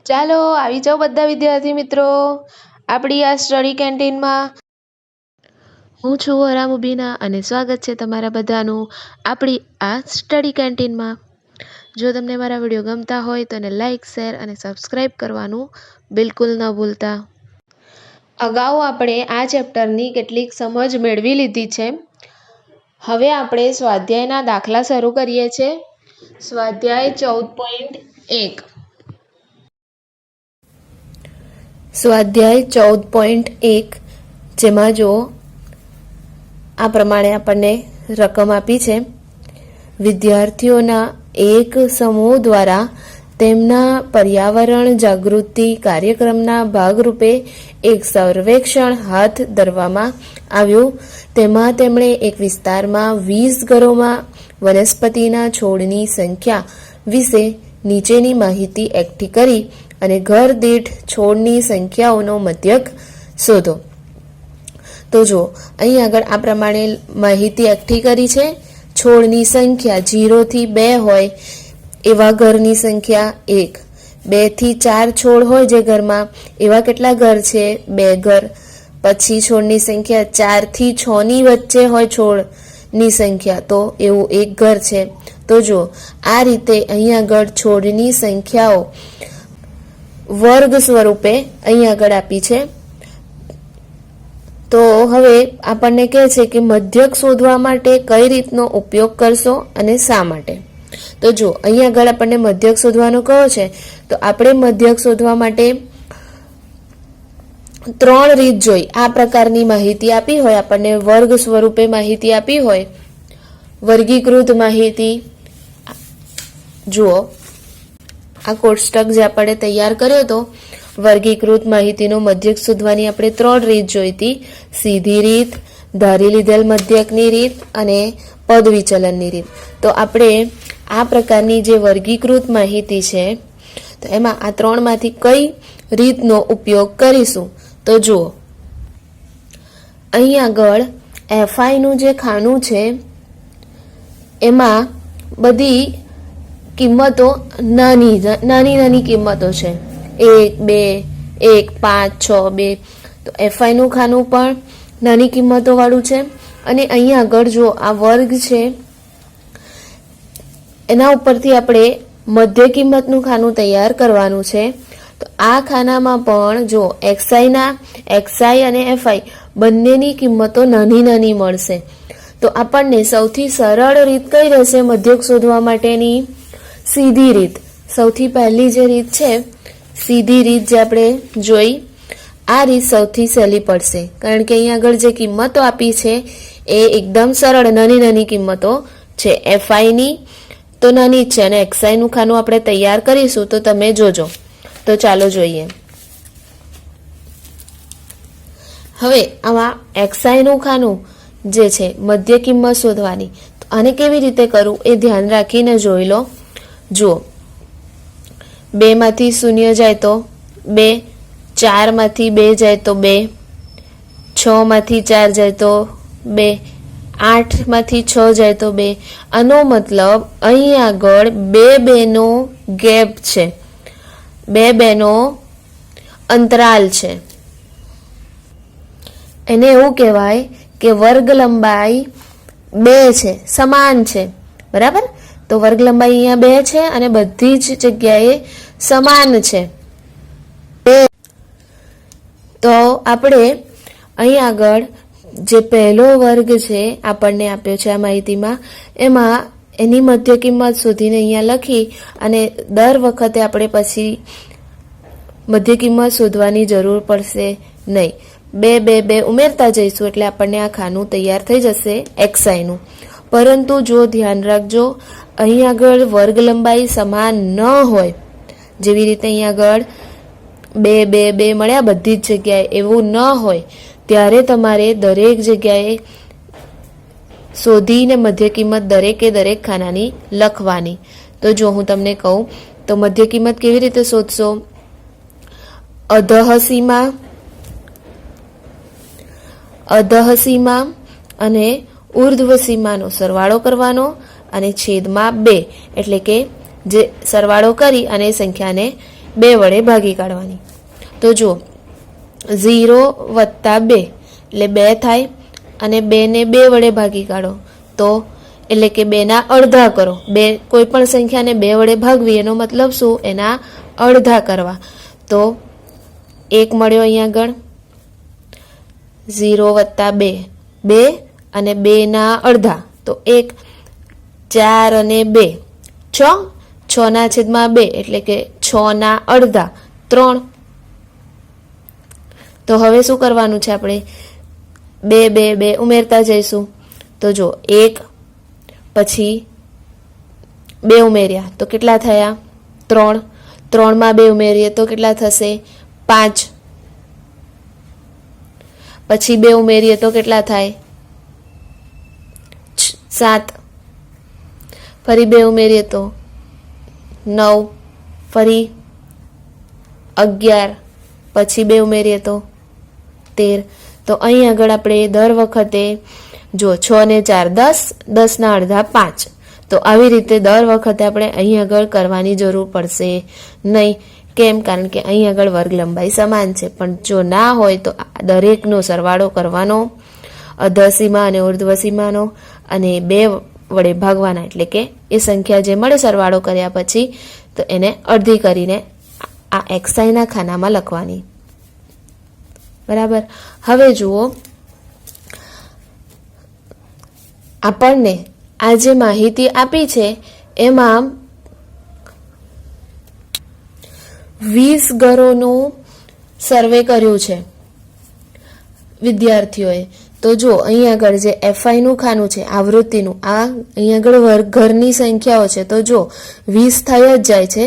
ચાલો આવી જાઓ બધા વિદ્યાર્થી મિત્રો આપણી આ સ્ટડી કેન્ટીનમાં. હું છું આરામ ઉબીના અને સ્વાગત છે તમારા બધાનું આપણી આ સ્ટડી કેન્ટીનમાં. જો તમને મારા વિડીયો ગમતા હોય તો એને લાઇક, શેર અને સબસ્ક્રાઈબ કરવાનું બિલકુલ ન ભૂલતા. અગાઉ આપણે આ ચેપ્ટરની કેટલીક સમજ મેળવી લીધી છે. હવે આપણે સ્વાધ્યાયના દાખલા શરૂ કરીએ છીએ. સ્વાધ્યાય 14.1. સ્વાધ્યાય 14.1 જેમાં જો આ પ્રમાણે આપણને રકમ આપી છે. વિદ્યાર્થીઓના એક સમૂહ દ્વારા તેમના પર્યાવરણ જાગૃતિ કાર્યક્રમના ભાગરૂપે એક સર્વેક્ષણ હાથ ધરવામાં આવ્યું. તેમાં તેમણે એક વિસ્તારમાં 20 ઘરોમાં વનસ્પતિના છોડની સંખ્યા વિશે નીચેની માહિતી એકઠી કરી અને ઘર દીઠ છોડની સંખ્યાઓનો મધ્યક શોધો. તો જો અહીં આગળ આ પ્રમાણે માહિતી એકઠી કરી છે. છોડની સંખ્યા 0 થી 2 હોય એવા ઘરની સંખ્યા 1, 2 થી 4 છોડ હોય જે ઘરમાં એવા કેટલા ઘર છે? 2 ઘર. પછી છોડની સંખ્યા 4 થી 6 ની વચ્ચે હોય છોડની સંખ્યા તો એવું એક ઘર છે. તો જો આ રીતે અહીં આગળ છોડની સંખ્યાઓ વર્ગ સ્વરૂપે અહીં આગળ આપી છે. તો હવે આપણને કહે છે કે મધ્યક શોધવા માટે કઈ રીતનો ઉપયોગ કરશો અને શા માટે. તો જો અહીં આગળ આપણને મધ્યક શોધવાનો કહો છે તો આપણે મધ્યક શોધવા માટે 3 રીત જોઈ. આ પ્રકારની માહિતી આપી હોય, આપણને વર્ગ સ્વરૂપે માહિતી આપી હોય, વર્ગીકૃત માહિતી. જુઓ આ કોષ્ટક જે આપણે તૈયાર કર્યો હતો, વર્ગીકૃત માહિતીનો મધ્યક શોધવાની આપણે 3 રીત જોઈ હતી. સીધી રીત, ધારી લીધેલ મધ્યકની રીત અને પદ વિચલનની રીત. તો આપણે આ પ્રકારની જે વર્ગીકૃત માહિતી છે તો એમાં આ 3માંથી કઈ રીતનો ઉપયોગ કરીશું. તો જુઓ અહીં આગળ FIનું જે ખાનું છે એમાં બધી કિંમતો નાની કિંમતો છે. 1, 2, 1, 5, 6, 2. તો FIનું ખાનું પણ નાની કિંમતો વાળું છે. અને અહીં આગળ જો આ વર્ગ છે એના ઉપરથી આપણે મધ્ય કિંમતનું ખાનું તૈયાર કરવાનું છે. તો આ ખાનામાં પણ જો XI અને FI બંનેની કિંમતો નાની મળશે. તો આપણને સૌથી સરળ રીત કઈ રહેશે મધ્યક શોધવા માટેની? સીધી રીત. સૌથી પહેલી જે રીત છે સીધી રીત જે આપણે જોઈ, આ રીત સૌથી સહેલી પડશે કારણ કે અહીંયા આગળ જે કિંમતો આપી છે એ એકદમ સરળ નાની કિંમતો છે. FIની તો નાની જ છે અને XIનું ખાનું આપણે તૈયાર કરીશું તો તમે જોજો. તો ચાલો જોઈએ. હવે આમાં XIનું ખાનું જે છે મધ્ય કિંમત શોધવાની, તો આને કેવી રીતે કરવું એ ધ્યાન રાખીને જોઈ લો. જુઓ 2 માંથી 0 જાય તો 2, 4 માંથી 2 જાય તો 2, 6 માંથી 4 જાય તો 2, 8 માંથી 6 જાય તો 2. આનો મતલબ અહીં આગળ 2 નો ગેપ છે, 2 નો અંતરાલ છે. એને એવું કહેવાય કે વર્ગ લંબાઈ 2 છે, સમાન છે. બરાબર? તો વર્ગ લંબાઈ અહીંયા 2 છે અને બધી જ જગ્યાએ સમાન છે. તો આપણે અહીં આગળ જે પહેલો વર્ગ છે આપણને આપ્યો છે આ માહિતીમાં, એમાં એની મધ્ય કિંમત શોધીને અહીંયા લખી અને દર વખતે આપણે પછી મધ્ય કિંમત શોધવાની જરૂર પડશે નહીં. 2, 2, 2 ઉમેરતા જઈશું એટલે આપણને આ ખાનું તૈયાર થઈ જશે XIનું. પરંતુ જો ધ્યાન રાખજો અહીં આગળ વર્ગ લંબાઈ સમાન ન હોય, જેવી રીતે અહીં આગળ 2, 2, 2 મળ્યા બધી જ જગ્યાએ, એવું ન હોય ત્યારે તમારે દરેક જગ્યાએ શોધીને મધ્ય કિંમત દરેકે દરેક ખાનાની લખવાની. તો જો હું તમને કહું તો મધ્ય કિંમત કેવી રીતે શોધશો? અધઃ સીમા અને ઉર્ધ્વ સીમાનો સરવાળો કરવાનો અને છેદમાં 2 એટલે કે જે સરવાળો કરી અને સંખ્યાને 2 વડે ભાગી કાઢવાની. તો જુઓ 0 વત્તા 2 એટલે 2 થાય, અને 2 ને 2 વડે ભાગી કાઢો તો એટલે કે 2ના અડધા કરો. કોઈ પણ સંખ્યાને 2 વડે ભાગવી એનો મતલબ શું? એના અડધા કરવા. તો 1 મળ્યો અહીંયા આગળ, 0 વત્તા 2 2 અને 2ના અડધા તો 1, 4 અને 2 6, 6ના છેદમાં 2 એટલે કે 6ના અડધા 3. તો હવે શું કરવાનું છે? આપણે 2 2 2 ઉમેરતા જઈશું. તો જો 1 પછી 2 ઉમેર્યા તો કેટલા થયા? 3. 3માં 2 ઉમેરીએ તો કેટલા થશે? 5. પછી 2 ઉમેરીએ તો કેટલા થાય? 7. ફરી 2 ઉમેરીએ તો 9. ફરી 11. પછી 2 ઉમેરીએ તો 13. તો અહીં આગળ આપણે દર વખતે જો 6 ને 4 10, 10ના અડધા 5. તો આવી રીતે દર વખતે આપણે અહીં આગળ કરવાની જરૂર પડશે નહીં. કેમ? કારણ કે અહીં આગળ વર્ગ લંબાઈ સમાન છે. પણ જો ના હોય તો દરેકનો સરવાળો કરવાનો, અધસીમા અને ઉર્ધ્વસીમાનો, અને 2 વડે ભાગવાના. એટલે કે એ સંખ્યા જે મળે સરવાળો કર્યા પછી તો એને અડધી કરીને આ એક્સઆઈના ખાનામાં લખવાની. બરાબર. હવે જુઓ, આપણને આ જે માહિતી આપી છે એમાં 20 ઘરોનું સર્વે કર્યું છે વિદ્યાર્થીઓએ. તો જો અહીં આગળ જે એફઆઈનું ખાનું છે આવૃત્તિનું, આ અહીં આગળ વર્ગ ઘરની સંખ્યાઓ છે. તો જો 20 થઈ જ જાય છે.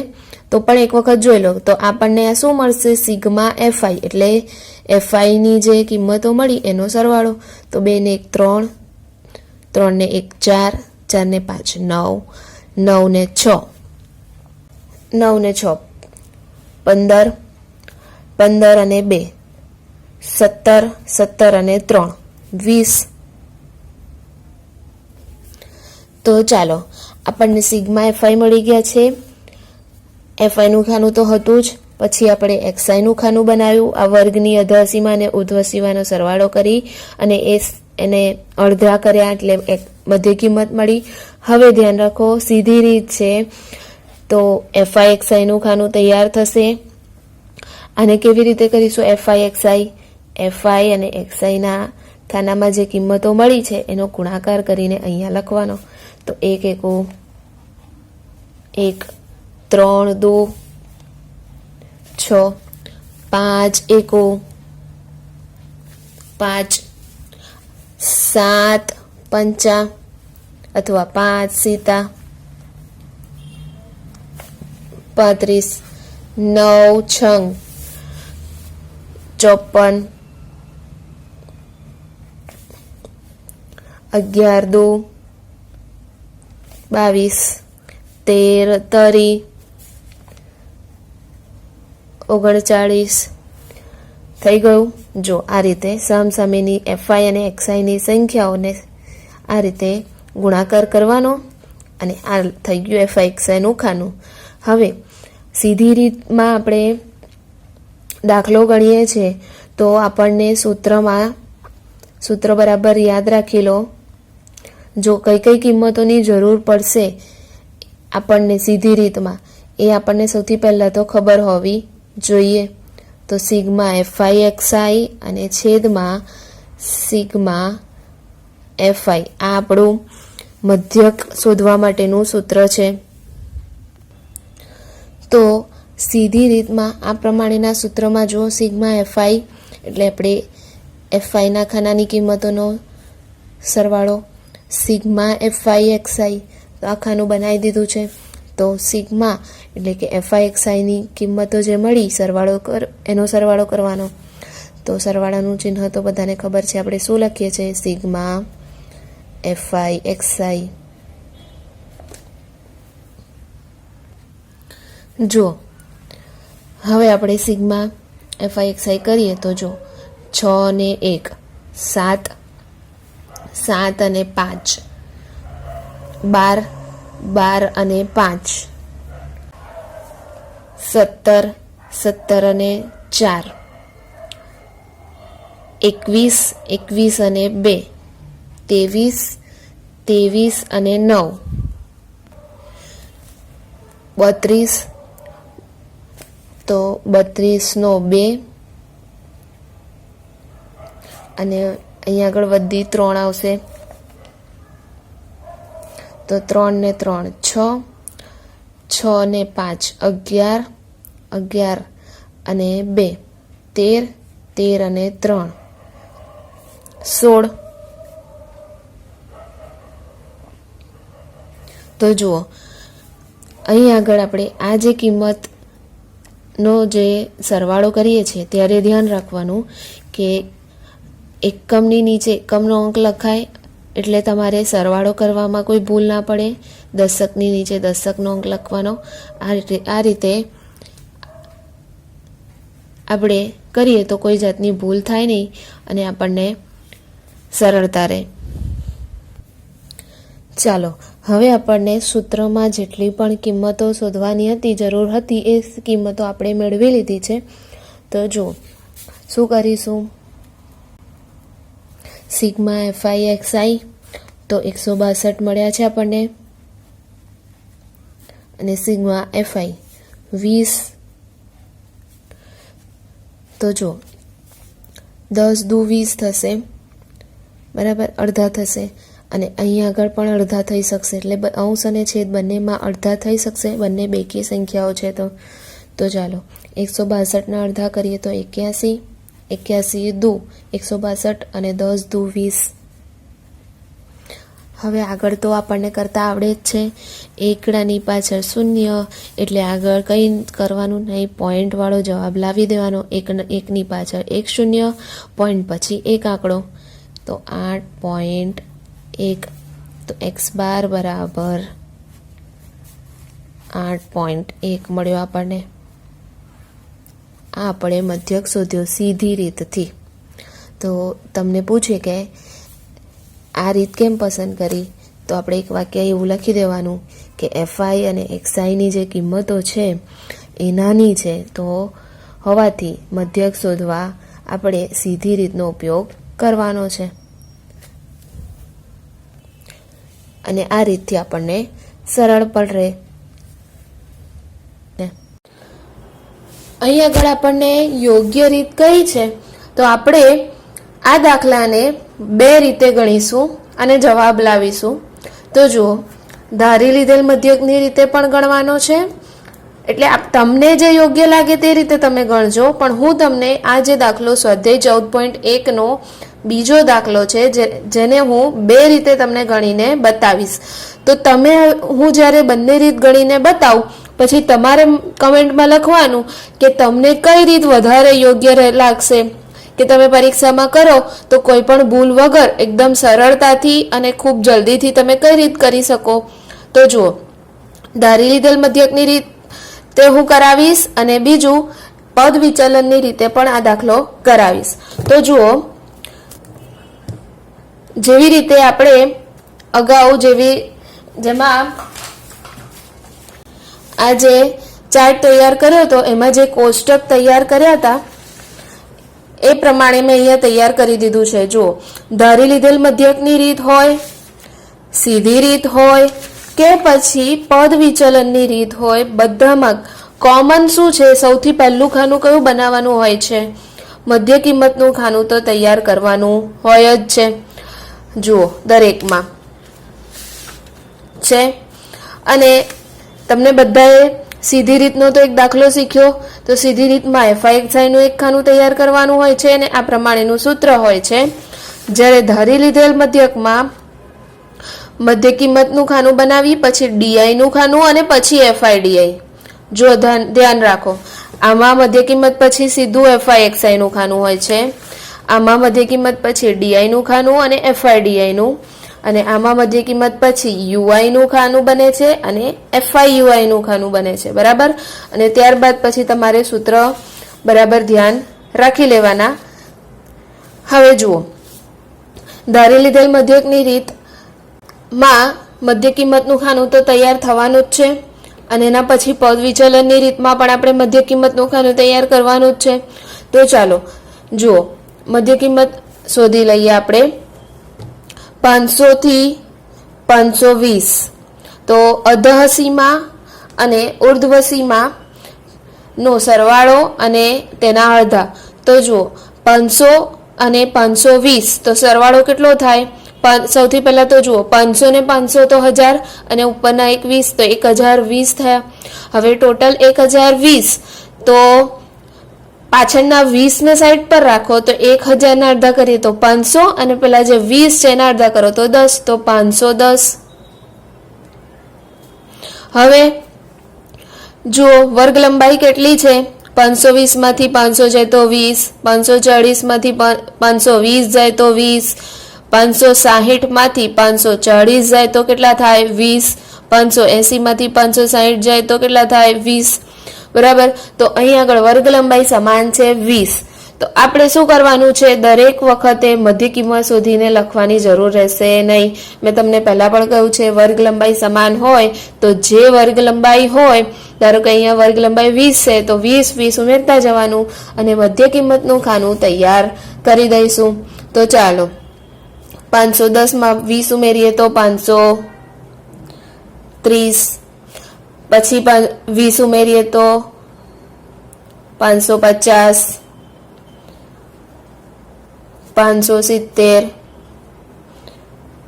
તો પણ એક વખત જોઈ લો તો આપણને આ શું મળશે? Sigma FI. એટલે એફઆઈની જે કિંમતો મળી એનો સરવાળો. તો 2 ને 1 3, 3 ને 1 4, 4 ને 5 9, 9 ને 6 9 ને 6 15, 15 અને 2 17, 17 અને 3 20. તો ચાલો, આપણને સિગ્મા એફઆઈ મળી ગયા છે. એફઆઈનું ખાનું તો હતું જ. પછી આપણે એક્સઆઈનું ખાનું બનાવ્યું. આ વર્ગની અધસીમા અને ઉર્ધ્વસીમાનો સરવાળો કરી અને એને અડધા કર્યા એટલે એક બધી કિંમત મળી. હવે ધ્યાન રાખો, સીધી રીત છે. તો એફઆઈ એક્સઆઈનું ખાનું તૈયાર થશે. આને કેવી રીતે કરીશું? એફઆઈ એક્સઆઈ, એફઆઈ અને એક્સઆઈના ખાનામાં જે કિંમતો મળી છે એનો ગુણાકાર કરીને અહીંયા લખવાનો. તો 1 1 1, 3 2 6, 5 1 5, 7 5 અથવા 5 7 35, 9 6 54, 11 2 22, 13 30, 39 થઈ ગયું. જો આ રીતે સામસામેની એફઆઈ અને એક્સઆઈની સંખ્યાઓને આ રીતે ગુણાકાર કરવાનો અને આ થઈ ગયું એફઆઈ એક્સઆઈનું ખાનું. હવે સીધી રીતમાં આપણે દાખલો ગણીએ છીએ તો આપણને સૂત્ર બરાબર યાદ રાખી લો. જો કઈ કઈ કિંમતોની જરૂર પડશે આપણને સીધી રીતમાં એ આપણને સૌથી પહેલાં તો ખબર હોવી જોઈએ. તો સિગ્મા એફઆઈ એક્સઆઈ અને છેદમાં સિગ્મા એફઆઈ આ આપણું મધ્યક શોધવા માટેનું સૂત્ર છે. તો સીધી રીતમાં આ પ્રમાણેના સૂત્રમાં જો સિગ્મા એફઆઈ એટલે આપણે એફઆઈના ખાનાની કિંમતોનો સરવાળો, સિગ્મા એફઆઈ એક્સઆઈ તો આ ખાનું બનાવી દીધું છે. તો સિગ્મા એટલે કે એફઆઈ એક્સઆઈની કિંમતો જે મળી એનો સરવાળો કરવાનો. તો સરવાળાનું ચિહ્ન તો બધાને ખબર છે, આપણે શું લખીએ છીએ? Sigma FI XI. જો હવે આપણે સિગ્મા એફઆઈ એક્સઆઈ કરીએ તો જો 6 ને 1 7, 7 અને 5 12, 12 અને 5 17, 17 અને 4, 21, 21 અને 2, 23, 23 અને 9, 32, તો 32 નો 2, અને અહીંયા આગળ વધી 3 આવશે, તો 3 ને 3 6, 6 ને 5 11, 11 અને 2 13, 13 અને 3 16. તો જુઓ અહીં આગળ આપણે આ જે કિંમતનો જે સરવાળો કરીએ છીએ ત્યારે ધ્યાન રાખવાનું કે એકમની નીચે એકમનો અંક લખાય એટલે તમારે સરવાળો કરવામાં કોઈ ભૂલ ના પડે. દશકની નીચે દશકનો અંક લખવાનો. આ રીતે આપણે કરીએ તો કોઈ જાતની ભૂલ થાય નહીં અને આપણને સરળતા રહે. ચાલો હવે આપણને સૂત્રમાં જેટલી પણ કિંમતો શોધવાની હતી, જરૂર હતી, એ કિંમતો આપણે મેળવી લીધી છે. તો જુઓ શું કરીશું. સિગ્મા એફઆઈ એક્સઆઈ તો 162 મળ્યા છે આપણને, અને સિગ્મા એફઆઈ 20. તો જો 10 દુ 20 થશે, બરાબર, અડધા થશે, અને અહીંયા આગળ પણ અડધા થઈ શકશે, એટલે અંશ અને છેદ બંનેમાં અડધા થઈ શકશે. બંને બેકી સંખ્યાઓ છે. તો ચાલો 162ના અડધા કરીએ તો 81, 81 દુ 162 અને 10 દુ 20. હવે આગળ તો આપણને કરતા આવડે જ છે. એકડાની પાછળ 0 એટલે આગળ કંઈ કરવાનું નહીં, પોઈન્ટવાળો જવાબ લાવી દેવાનો. એકની પાછળ 1 0, પોઈન્ટ પછી એક આંકડો, તો 8.1. તો x બાર બરાબર 8.1 મળ્યો આપણને. આ આપણે મધ્યક શોધ્યો સીધી રીતથી. તો તમને પૂછે કે આ રીત કેમ પસંદ કરી, તો આપણે એક વાક્ય એવું લખી દેવાનું કે એફઆઈ અને એક્સઆઈની જે કિંમતો છે એ નાની છે, તો હોવાથી મધ્યક શોધવા આપણે સીધી રીતનો ઉપયોગ કરવાનો છે. અને આ રીતથી આપણને સરળ પણ રહે. અહીં આગળ આપણને યોગ્ય રીત કઈ છે, તો આપણે આ દાખલાને 2 રીતે ગણીશું અને જવાબ લાવીશું. તો જુઓ, ધારી લીધેલ મધ્યકની રીતે પણ ગણવાનો છે, એટલે તમને જે યોગ્ય લાગે તે રીતે તમે ગણજો. પણ હું તમને આ જે દાખલો સ્વાધ્યાય 14.1 નો બીજો દાખલો છે જેને હું 2 રીતે તમને ગણીને બતાવીશ. તો હું જ્યારે બંને રીત ગણીને બતાવું પછી તમારે કમેન્ટમાં લખવાનું કે તમને કઈ રીત વધારે યોગ્ય લાગશે, કે તમે પરીક્ષામાં કરો તો કોઈ પણ ભૂલ વગર એકદમ સરળતાથી અને ખૂબ જલ્દીથી તમે કઈ રીત કરી શકો. તો જુઓ, ધારી લીધેલ મધ્યકની રીત તે હું કરાવીશ, અને બીજું પદ વિચલનની રીતે પણ આ દાખલો કરાવીશ. તો જુઓ, જેવી રીતે આપણે અગાઉ જેમાં આ જે ચાર્ટ તૈયાર કર્યો હતો એમાં જે કોષ્ટક તૈયાર કર્યા હતા એ પ્રમાણે મેં અહીંયા તૈયાર કરી દીધું છે. જુઓ, ધારી લીધેલ મધ્યકની રીત હોય, સીધી રીત હોય કે પછી પદ વિચલનની રીત હોય, બધામાં કોમન શું છે, સૌથી પહેલું ખાનું કયું બનાવવાનું હોય છે, મધ્ય કિંમતનું ખાનું તો તૈયાર કરવાનું હોય જ છે. જુઓ, દરેકમાં છે. અને તમને બધાએ સીધી રીતનો તો એક દાખલો શીખ્યો, તો સીધી રીતમાં એફઆઈ એક્સઆઈનું એક ખાનું તૈયાર કરવાનું હોય છે અને આ પ્રમાણેનું સૂત્ર હોય છે. જ્યારે ધારી લીધેલ મધ્યકમાં મધ્ય કિંમતનું ખાનું બનાવી, પછી ડીઆઈનું ખાનું અને પછી એફઆઈ ડીઆઈ. જો ધ્યાન રાખો, આમાં મધ્ય કિંમત પછી સીધું એફઆઈ એક્સઆઈનું ખાનું હોય છે, આમાં મધ્ય કિંમત પછી ડીઆઈનું ખાનું અને એફઆઈ ડીઆઈનું, અને આમાં મધ્ય કિંમત પછી યુઆઈનું ખાનું બને છે અને એફઆઈ યુઆઈનું ખાનું બને છે, બરાબર. અને ત્યારબાદ પછી તમારે સૂત્ર બરાબર ધ્યાન રાખી લેવાના. હવે જુઓ, ધારી લીધેલ મધ્યકની રીતમાં મધ્ય કિંમતનું ખાનું તો તૈયાર થવાનું જ છે, અને એના પછી પદ વિચલનની રીતમાં પણ આપણે મધ્ય કિંમતનું ખાનું તૈયાર કરવાનું જ છે. તો ચાલો જુઓ, મધ્ય કિંમત શોધી લઈએ આપણે. 500 થી 520, તો અધઃ સીમા અને ઉર્ધ્વ સીમા નો સરવાળો અને તેના અડધા. તો જુઓ 500 અને 520, તો સરવાળો કેટલો થાય? સૌથી પહેલા તો જુઓ 500 ને 500 તો 1000 અને ઉપરના 20 તો 1020 થયા. હવે ટોટલ 1020, તો પાછળના 20 ને સાઈડ પર રાખો તો 1000 ના અડધા કરીએ તો 500 અને પેલા જે 20 છે એના અડધા કરો તો 10, તો 510. હવે જુઓ વર્ગ લંબાઈ કેટલી છે? 520 માંથી 500 જાય તો 20, 540 માંથી 520 જાય તો 20, 560 માંથી 540 જાય તો કેટલા થાય? 20, 580 માંથી 560 જાય તો કેટલા થાય? 20. બરાબર. તો અહીં આગળ વર્ગ લંબાઈ સમાન છે 20. તો આપણે શું કરવાનું છે? દરેક વખતે મધ્ય કિંમત શોધીને લખવાની જરૂર રહેશે નહીં. મેં તમને પહેલા પણ કહ્યું છે, વર્ગ લંબાઈ સમાન હોય તો જે વર્ગ લંબાઈ હોય, ધારો કે અહીંયા વર્ગ લંબાઈ 20 છે તો 20 ઉમેરતા જવાનું અને મધ્ય કિંમતનું ખાનું તૈયાર કરી દઈશું. તો ચાલો 510 માં 20 ઉમેરીએ તો 530, પછી 20 ઉમેરીએ તો 550, 570,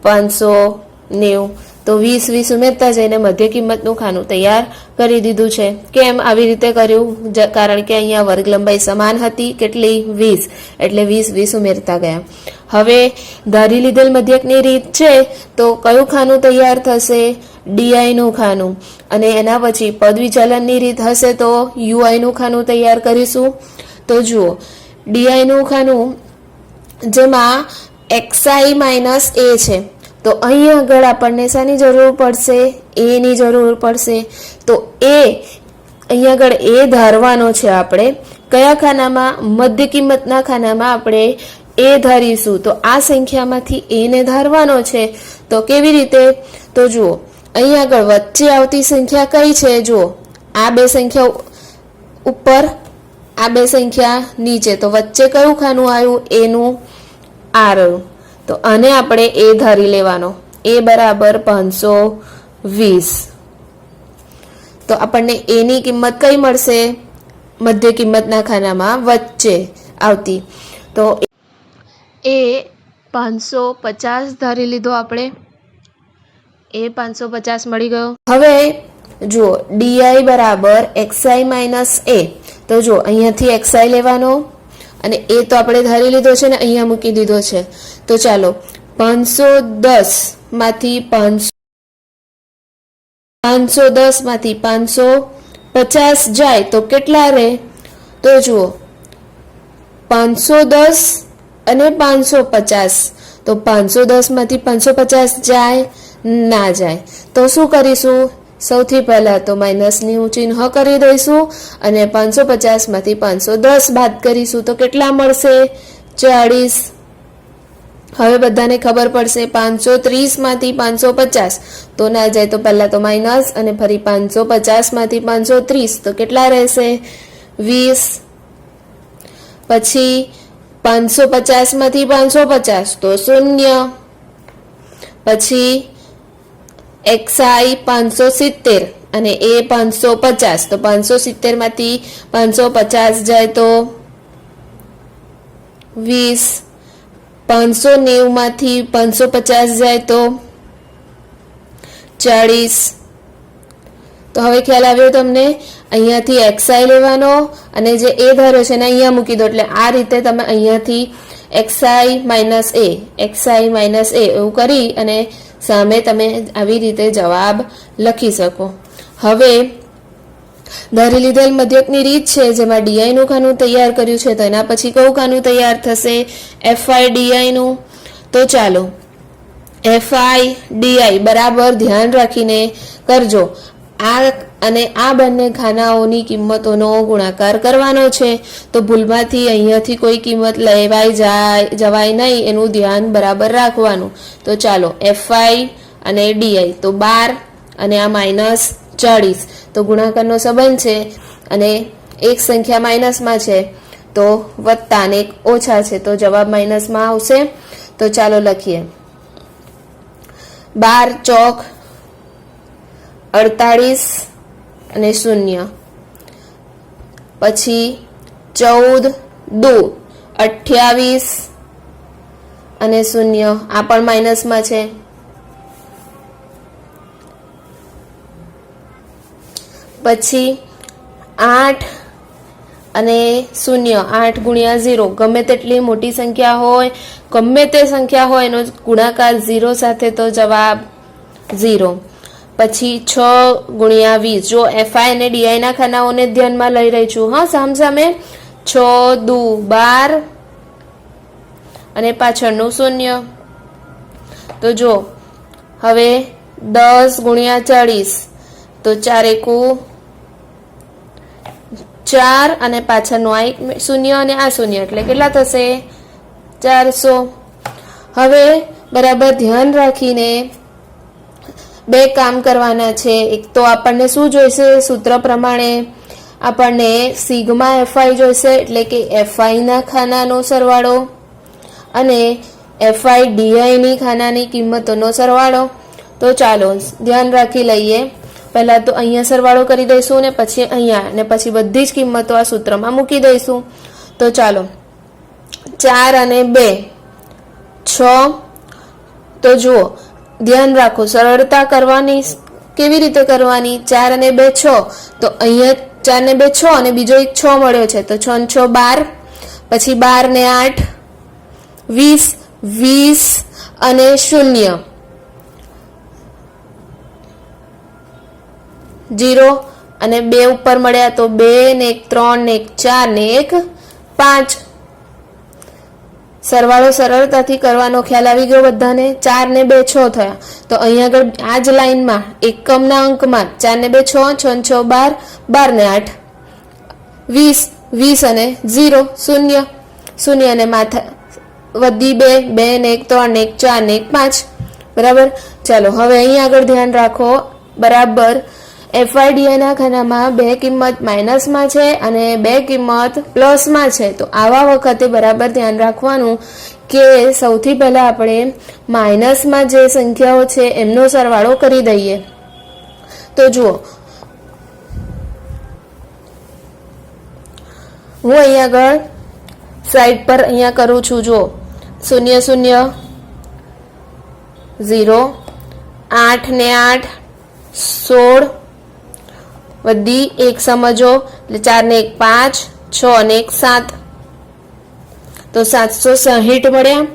590. તો 20 ઉમેરતા જઈને મધ્ય કિંમતનું ખાનું તૈયાર કરી દીધું છે. કેમ આવી રીતે કર્યું? કારણ કે અહીંયા વર્ગ લંબાઈ સમાન હતી. કેટલી? 20, એટલે 20 ઉમેરતા ગયા. હવે ધારી લીધેલ મધ્યકની રીત છે તો કયું ખાનું તૈયાર થશે? ડીઆઈ નું ખાનું. અને એના પછી પદ વિચલનની રીત હશે તો યુઆઈ નું ખાનું તૈયાર કરીશું. તો જુઓ, ડીઆઈ નું ખાનું જેમાં xi માઇનસ a છે, તો અહીં આગળ આપણને શાની જરૂર પડશે? a ની જરૂર પડશે. તો a અહીં આગળ a ધારવાનો છે આપણે. કયા ખાનામાં? મધ્ય કિંમતના ખાનામાં આપણે a ધારીશું. તો આ સંખ્યામાંથી a ને ધારવાનો છે. તો કેવી રીતે? તો જુઓ, અહીં આગળ વચ્ચે આવતી સંખ્યા કઈ છે? જુઓ, આ બે સંખ્યા ઉપર, આ બે સંખ્યા નીચે. તો વચ્ચે કયું ખાનું આવ્યું? a નું આ રહ્યું. તો આને આપણે a ધારી લેવાનો. a બરાબર 520. તો આપણને a ની કિંમત કઈ મળશે? મધ્ય કિંમતના ખાનામાં વચ્ચે આવતી. તો a 550 ધારી લીધો આપણે. a 550 મળી ગયો. હવે જુઓ, ડીઆઈ બરાબર xi માઇનસ a. તો જુઓ, અહીંયાથી xi લેવાનો અને એ તો આપણે ધારી લીધો છે ને અહીંયા મૂકી દીધો છે. તો ચાલો 510 માંથી 550 જાય તો કેટલા રહે? તો જુઓ, 510 અને 550. તો 510 માંથી 550 જાય? ના જાય. તો શું કરીશું? સૌથી પહેલા તો માઇનસનું ચિહ્ન કરી દઈશું અને 550 માંથી 510 બાદ કરીશું તો કેટલા મળશે? 40. હવે બધાને ખબર પડશે 530 માંથી 550 તો ના જાય, તો પહેલા તો માઇનસ અને ફરી 550 માંથી 530 તો કેટલા રહેશે? 20. પછી 550 માંથી 550 તો 0. પછી xi 570 અને a 550. તો 570 માંથી 550 જાય તો 20. 590 માંથી 550 જાય તો 40. તો હવે ખ્યાલ આવ્યો તમને? અહીંયાથી xi લેવાનો અને જે a ધાર્યો છે ને અહીંયા મૂકી દો. એટલે આ રીતે તમે અહીંયાથી xi માઇનસ a એવું કરી અને સામે તમે આવી રીતે જવાબ લખી શકો. હવે ધારી લીધેલ મધ્યકની રીત છે જેમાં ડીઆઈ નું ખાનું તૈયાર કર્યું છે, તો એના પછી કયું ખાનું તૈયાર થશે? fi ડીઆઈ નું. તો ચાલો fi ડીઆઈ બરાબર ધ્યાન રાખીને કરજો. આ અને આ બંને ખાનાઓની કિંમતોનો ગુણાકાર કરવાનો છે. તો ભૂલમાંથી અહીંયાથી કોઈ કિંમત જવાય નહીં, એનું ધ્યાન બરાબર રાખવાનું. તો ચાલો fi અને ડીઆઈ તો 12 અને આ -40. તો ગુણાકારનો સંબંધ છે અને એક સંખ્યા માઇનસમાં છે તો વત્તા અને એક ઓછા છે તો જવાબ માઇનસમાં આવશે. તો ચાલો લખીએ 12 ચોક 48 અને 0, પછી 14 દુ 28 અને 0, આ પણ માઇનસમાં છે. પછી 8 અને 0, 8 ગુણ્યા 0, ગમે તેટલી મોટી સંખ્યા હોય, ગમે તે સંખ્યા હોય એનો ગુણાકાર 0 સાથે તો જવાબ 0. પછી 6 ગુણ્યા 20, જો એફઆઈ અને ડીઆઈ ના ખાનાઓને ધ્યાનમાં લઈ રહી છું. હા, સામસામે 6 દુ 12 અને પાછળનું 0. તો જો હવે 10 ગુણ્યા 40, તો 4 એકુ 4 અને પાછળનું આ 0 અને આ 0 એટલે કેટલા થશે 400. હવે બરાબર ધ્યાન રાખીને બે કામ કરવાના છે. એક તો આપણને શું જોઈશે, સૂત્ર પ્રમાણે આપણને સિગ્મા એફઆઈ જોઈશે, એટલે કે એફઆઈ ના ખાનાનો સરવાળો અને એફઆઈ ડીઆઈ ની ખાનાની કિંમતોનો સરવાળો. તો ચાલો ધ્યાન રાખી લઈએ. પહેલા તો અહીંયા સરવાળો કરી દઈશું ને પછી અહીંયા, ને પછી બધી જ કિંમતો આ સૂત્રમાં મૂકી દઈશું. તો ચાલો 4 અને 2 6. તો જુઓ ધ્યાન રાખો, સરળતા કરવાની કેવી રીતે કરવાની. 4 અને 2 6, તો અહીંયા 4 ને 2 6 અને બીજો એક 6 મળ્યો છે તો 6 6 12, પછી 12 ને 8 20, 20 અને 0 0 અને 2 ઉપર મળ્યા તો 2 ને 1 3 ને 1 4 ને 1 5. સરવાળો સરળતાથી કરવાનો ખ્યાલ આવી ગયો બધાને. 4 ને 2 6 થયા તો અહીંયા આગળ આ જ લાઈનમાં એકમના અંકમાં 4 ને 2 6, 6 6 12, 12 ને 8 20, 20 અને 0 0 0 અને માથા વધી 2 2 ને 1 3 ને 1 4 ને 1 5. બરાબર. ચાલો હવે અહીંયા આગળ ધ્યાન રાખો, બરાબર એફઆઈડીઆઈ ના ખાનામાં બે કિંમત માઇનસમાં છે અને બે કિંમત પ્લસમાં છે. તો આવા વખતે બરાબર ધ્યાન રાખવાનું કે સૌથી પહેલા આપણે માઇનસમાં જે સંખ્યાઓ છે એમનો સરવાળો કરી દઈએ. તો જુઓ હું અહીંયા આગળ સાઈડ પર અહીંયા કરું છું. જુઓ 0 0 0, 8 ને 8 16, વધી 1 સમજો એટલે 4 ને 1 5, 6 અને 1 7, તો 760 મળ્યા.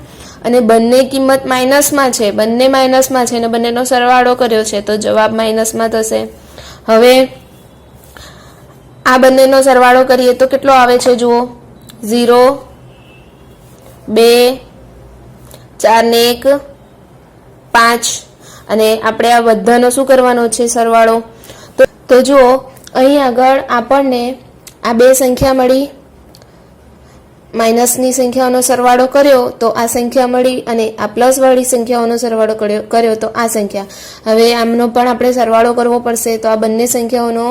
અને બંને કિંમત માઇનસમાં છે, બંને માઇનસમાં છે અને બંનેનો સરવાળો કર્યો છે તો જવાબ માઇનસમાં થશે. હવે આ બંનેનો સરવાળો કરીએ તો કેટલો આવે છે જુઓ 0 2 4 ને 1 5 અને આપણે આ બધાનો શું કરવાનો છે સરવાળો. તો જુઓ અહીં આગળ આપણને આ બે સંખ્યા મળી, માઇનસની સંખ્યાઓનો સરવાળો કર્યો તો આ સંખ્યા મળી અને આ પ્લસ વાળી સંખ્યાઓનો સરવાળો કર્યો તો આ સંખ્યા. હવે આમનો પણ આપણે સરવાળો કરવો પડશે. તો આ બંને સંખ્યાઓનો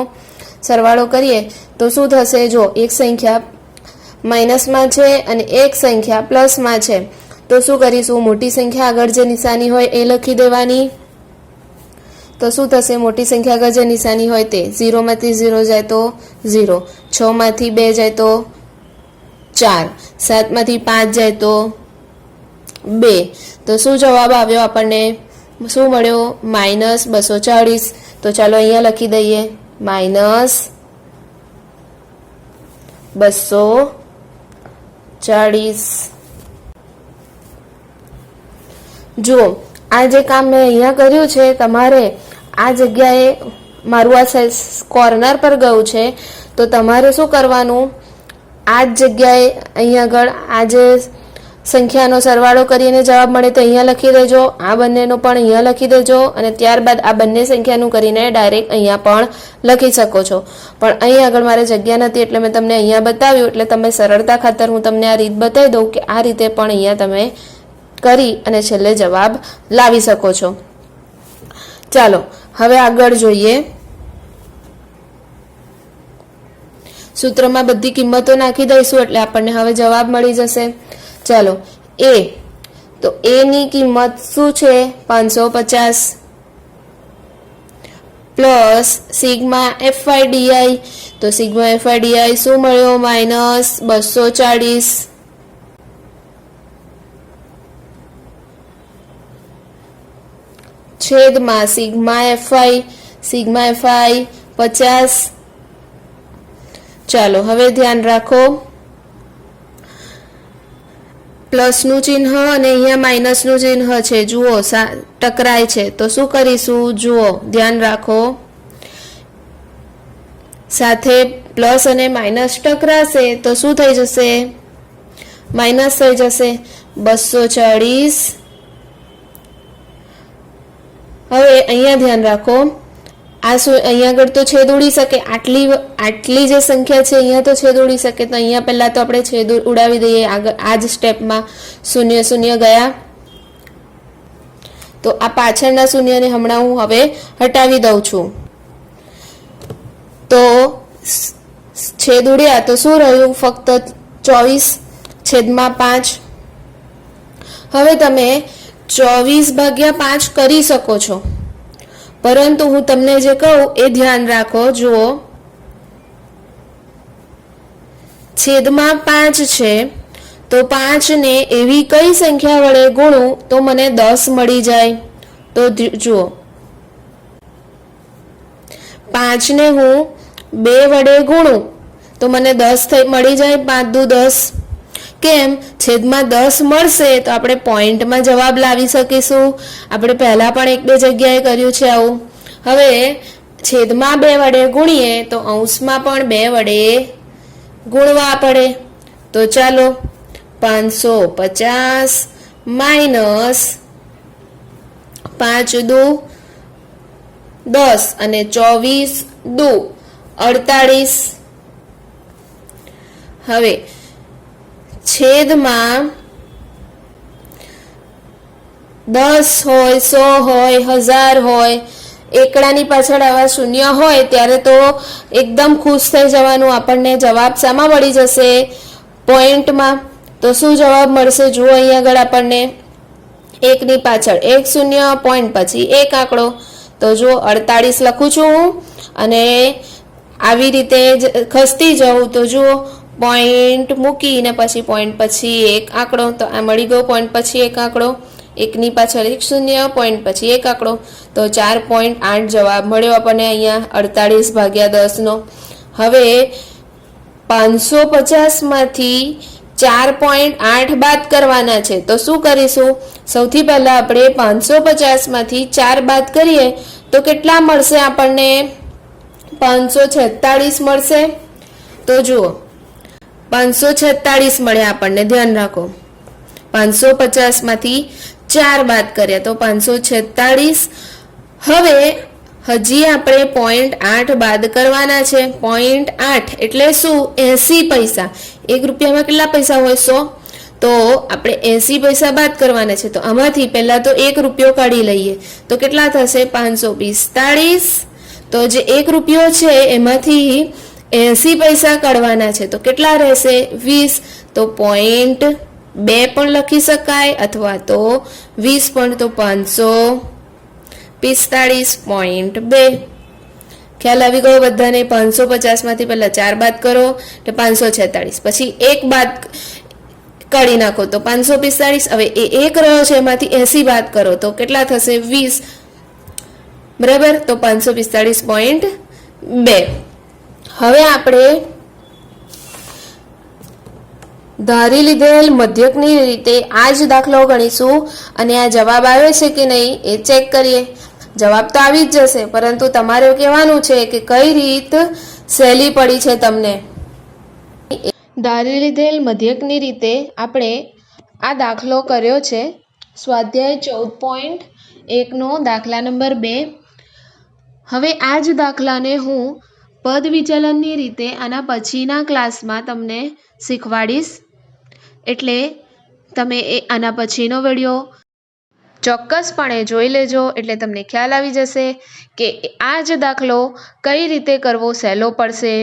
સરવાળો કરીએ તો શું થશે, જો એક સંખ્યા માઇનસમાં છે અને એક સંખ્યા પ્લસમાં છે તો શું કરીશું, મોટી સંખ્યા આગળ જે નિશાની હોય એ લખી દેવાની. તો શું થશે, મોટી સંખ્યા આગળ જે નિશાની હોય તે 0 માંથી 0 જાય તો 0, 6 માંથી 2 જાય તો 4, 7 માંથી 5 જાય તો 2. તો શું જવાબ આવ્યો આપણને, શું મળ્યો -240. તો ચાલો અહીંયા લખી દઈએ -240. જુઓ આ જે કામ મેં અહીંયા કર્યું છે, તમારે આ જગ્યાએ મારું આ કોર્નર પર ગયું છે તો તમારે શું કરવાનું, આ જ જગ્યાએ અહીંયા આગળ આ જે સંખ્યાનો સરવાળો કરીને જવાબ મળે તો અહીંયા લખી દેજો, આ બંનેનો પણ અહીંયા લખી દેજો અને ત્યારબાદ આ બંને સંખ્યાનું કરીને ડાયરેક્ટ અહીંયા પણ લખી શકો છો. પણ અહીંયા આગળ મારે જગ્યા નથી એટલે મેં તમને અહીંયા બતાવ્યું, એટલે તમે સરળતા ખાતર હું તમને આ રીત બતાવી દઉં કે આ રીતે પણ અહીંયા તમે કરી અને છેલ્લે જવાબ લાવી શકો છો. ચાલો હવે આગળ જોઈએ. સૂત્રમાં બધી કિંમતો નાખી દઈશું એટલે આપણને હવે જવાબ મળી જશે. ચાલો એ, તો એ ની કિંમત શું છે 550 પ્લસ સિગ્મા એફવાય ડીઆઈ, તો સિગ્મા એફવાય ડીઆઈ શું મળ્યો -240 છેદમાં સિગ્મા એફઆઈ 50. ચાલો હવે ધ્યાન રાખો, પ્લસનું ચિહ્ન અને અહીંયા માઇનસનું ચિહ્ન છે, જુઓ ટકરાય છે. તો શું કરીશું, જુઓ ધ્યાન રાખો, સાથે પ્લસ અને માઇનસ ટકરાશે તો શું થઈ જશે, માઇનસ થઈ જશે 240. હવે અહીંયા ધ્યાન રાખો, આ શું અહીંયા આગળ તો છેદ ઉડી શકે, આટલી જે સંખ્યા છે અહીંયા તો છેદ ઉડી શકે, તો અહીંયા પહેલા તો આપણે છેદ ઉડાવી દઈએ. આગળ આ જ સ્ટેપમાં શૂન્ય શૂન્ય ગયા, તો આ પાછળના શૂન્યને હમણાં હું હવે હટાવી દઉં છું. તો છેદ ઉડ્યા તો શું રહ્યું, ફક્ત 24/5. હવે તમે 24/5 કરી શકો છો, પરંતુ હું તમને જે કહું એ ધ્યાન રાખો. જુઓ છેદમાં 5 છે, તો 5 ને એવી કઈ સંખ્યા વડે ગુણું તો મને 10 મળી જાય. તો જુઓ 5 ને હું 2 વડે ગુણું તો મને 10 મળી જાય, 5 દુ 10. કેમ, છેદમાં 10 મળશે તો આપણે પોઈન્ટમાં જવાબ લાવી શકીશું. આપણે પહેલા પણ 1-2 જગ્યાએ કર્યું છે આવું. હવે છેદમાં 2 વડે ગુણીએ તો અંશમાં પણ 2 વડે ગુણવા પડે. તો ચાલો 550 માઇનસ 5 દુ 10 અને 24 દુ 48. હવે છેદમાં 10 હોય, 100 હોય, 1000 હોય, એકડાની પાછળ આવા શૂન્ય હોય ત્યારે તો એકદમ ખુશ થઈ જવાનું, આપણને જવાબ શામાં મળી જશે, પોઈન્ટમાં. તો શું જવાબ મળશે, જુઓ અહીંયા આગળ આપણને 1 ની પાછળ 1 શૂન્ય, પોઈન્ટ પછી 1 આંકડો. તો જુઓ 48 લખું છું હું, અને આવી રીતે ખસતી જાઉં તો જુઓ પોઈન્ટ મૂકીને પછી પોઈન્ટ પછી 1 આંકડો. તો આ મળી ગયો પોઈન્ટ પછી 1 આંકડો, 1 ની પાછળ 1 શૂન્ય, પોઈન્ટ પછી 1 આંકડો. તો 4.8 જવાબ મળ્યો આપણને અહીંયા 48/10 નો. હવે 550 માંથી 4.8 બાદ કરવાના છે, તો શું કરીશું, સૌથી પહેલા આપણે 550 માંથી 4 બાદ કરીએ તો કેટલા મળશે આપણને, 546 મળશે. તો જુઓ 546 મળ્યા આપણને, ધ્યાન રાખો, 550 માંથી 4 બાદ કર્યા તો 546. હવે હજી આપણે 0.8 બાદ કરવાના છે. 0.8 એટલે શું, 80 પૈસા. 1 રૂપિયામાં કેટલા પૈસા હોય, 100. તો આપણે 80 પૈસા બાદ કરવાના છે. તો આમાંથી પહેલા તો 1 રૂપિયો કાઢી લઈએ તો કેટલા થશે, 545. તો જે 1 રૂપિયો છે એમાંથી 80 પૈસા કાઢવાના છે, તો કેટલા રહેશે, 20. તો 0.2 પણ લખી શકાય અથવા તો 20 પણ. તો 545.2. ખ્યાલ આવી ગયો બધાને. 550 માંથી પહેલા 4 બાદ કરો તો 546, પછી 1 બાદ કાઢી નાખો તો 545. હવે એ 1 રહ્યો છે એમાંથી 80 બાદ કરો તો કેટલા થશે, 20. બરાબર, તો 545.2. હવે આપણે ધારી લીધેલ મધ્યકની રીતે આ જ દાખલો ગણીશું અને આ જવાબ આવે છે કે નહીં એ ચેક કરીએ. જવાબ તો આવી જ જશે, પરંતુ તમારે કહેવાનું છે કે કઈ રીત સહેલી પડી છે તમને. ધારી લીધેલ મધ્યકની રીતે આપણે આ દાખલો કર્યો છે, સ્વાધ્યાય 14.1 દાખલા નંબર 2. હવે આ જ દાખલાને હું પદ વિચલનની રીતે આના પછીના ક્લાસમાં તમને શીખવાડીશ, એટલે તમે આના પછીનો વિડીયો ચોક્કસપણે જોઈ લેજો, એટલે તમને ખ્યાલ આવી જશે કે આ જ દાખલો કઈ રીતે કરવો સહેલો પડશે.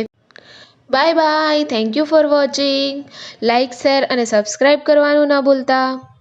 Bye bye. Thank you for watching. Like, share અને સબસ્ક્રાઈબ કરવાનું ના ભૂલતા.